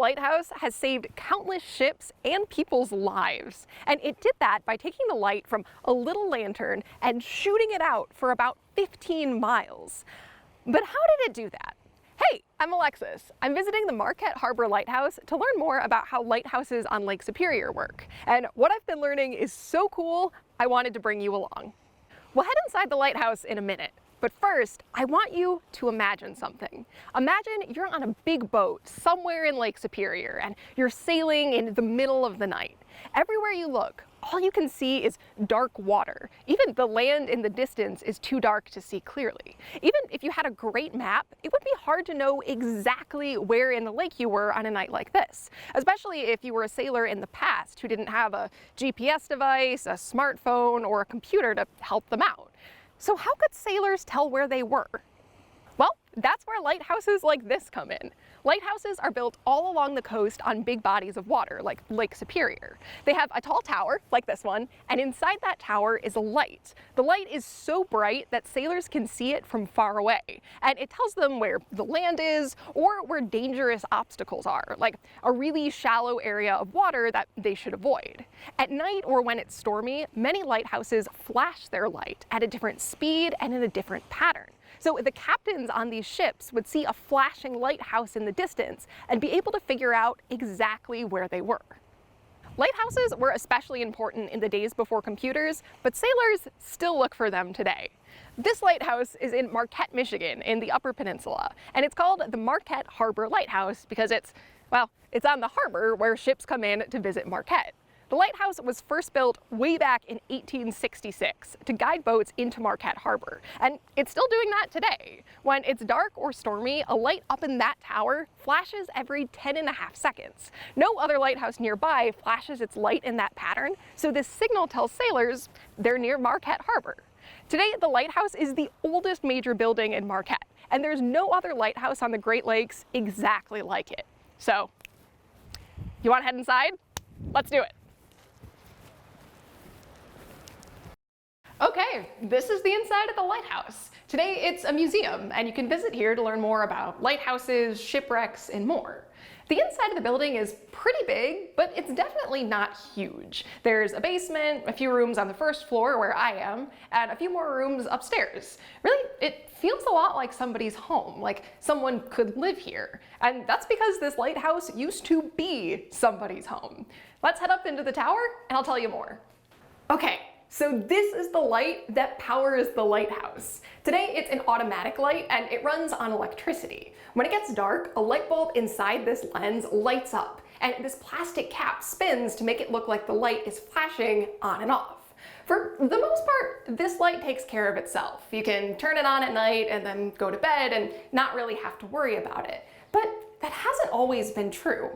lighthouse has saved countless ships and people's lives. And it did that by taking the light from a little lantern and shooting it out for about 15 miles. But how did it do that? Hey, I'm Alexis. I'm visiting the Marquette Harbor Lighthouse to learn more about how lighthouses on Lake Superior work. And what I've been learning is so cool, I wanted to bring you along. We'll head inside the lighthouse in a minute. But first, I want you to imagine something. Imagine you're on a big boat somewhere in Lake Superior and you're sailing in the middle of the night. Everywhere you look, all you can see is dark water. Even the land in the distance is too dark to see clearly. Even if you had a great map, it would be hard to know exactly where in the lake you were on a night like this, especially if you were a sailor in the past who didn't have a GPS device, a smartphone, or a computer to help them out. So how could sailors tell where they were? Well, that's where lighthouses like this come in. Lighthouses are built all along the coast on big bodies of water, like Lake Superior. They have a tall tower, like this one, and inside that tower is a light. The light is so bright that sailors can see it from far away, and it tells them where the land is or where dangerous obstacles are, like a really shallow area of water that they should avoid. At night or when it's stormy, many lighthouses flash their light at a different speed and in a different pattern. So the captains on these ships would see a flashing lighthouse in the distance and be able to figure out exactly where they were. Lighthouses were especially important in the days before computers, but sailors still look for them today. This lighthouse is in Marquette, Michigan, in the Upper Peninsula, and it's called the Marquette Harbor Lighthouse because it's on the harbor where ships come in to visit Marquette. The lighthouse was first built way back in 1866 to guide boats into Marquette Harbor, and it's still doing that today. When it's dark or stormy, a light up in that tower flashes every 10.5 seconds. No other lighthouse nearby flashes its light in that pattern, so this signal tells sailors they're near Marquette Harbor. Today, the lighthouse is the oldest major building in Marquette, and there's no other lighthouse on the Great Lakes exactly like it. So, you want to head inside? Let's do it. Okay, this is the inside of the lighthouse. Today it's a museum, and you can visit here to learn more about lighthouses, shipwrecks, and more. The inside of the building is pretty big, but it's definitely not huge. There's a basement, a few rooms on the first floor where I am, and a few more rooms upstairs. Really, it feels a lot like somebody's home, like someone could live here. And that's because this lighthouse used to be somebody's home. Let's head up into the tower, and I'll tell you more. Okay. So this is the light that powers the lighthouse. Today it's an automatic light and it runs on electricity. When it gets dark, a light bulb inside this lens lights up and this plastic cap spins to make it look like the light is flashing on and off. For the most part, this light takes care of itself. You can turn it on at night and then go to bed and not really have to worry about it. But that hasn't always been true.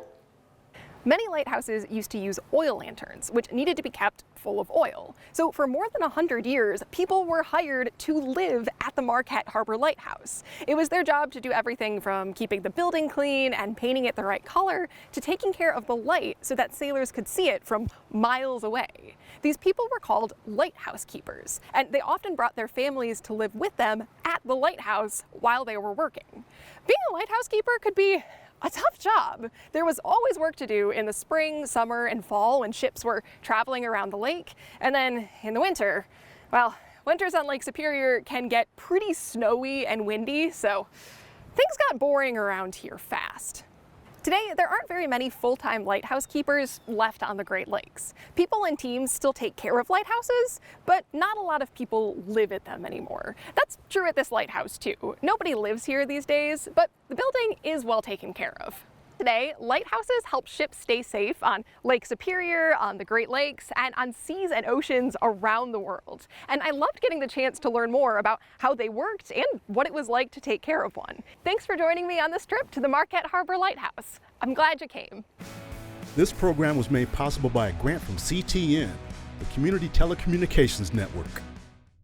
Many lighthouses used to use oil lanterns, which needed to be kept full of oil. So for more than 100 years, people were hired to live at the Marquette Harbor Lighthouse. It was their job to do everything from keeping the building clean and painting it the right color to taking care of the light so that sailors could see it from miles away. These people were called lighthouse keepers, and they often brought their families to live with them at the lighthouse while they were working. Being a lighthouse keeper could be a tough job. There was always work to do in the spring, summer, and fall when ships were traveling around the lake. And then in the winter, well, winters on Lake Superior can get pretty snowy and windy, so things got boring around here fast. Today, there aren't very many full-time lighthouse keepers left on the Great Lakes. People and teams still take care of lighthouses, but not a lot of people live at them anymore. That's true at this lighthouse too. Nobody lives here these days, but the building is well taken care of. Today, lighthouses help ships stay safe on Lake Superior, on the Great Lakes, and on seas and oceans around the world. And I loved getting the chance to learn more about how they worked and what it was like to take care of one. Thanks for joining me on this trip to the Marquette Harbor Lighthouse. I'm glad you came. This program was made possible by a grant from CTN, the Community Telecommunications Network.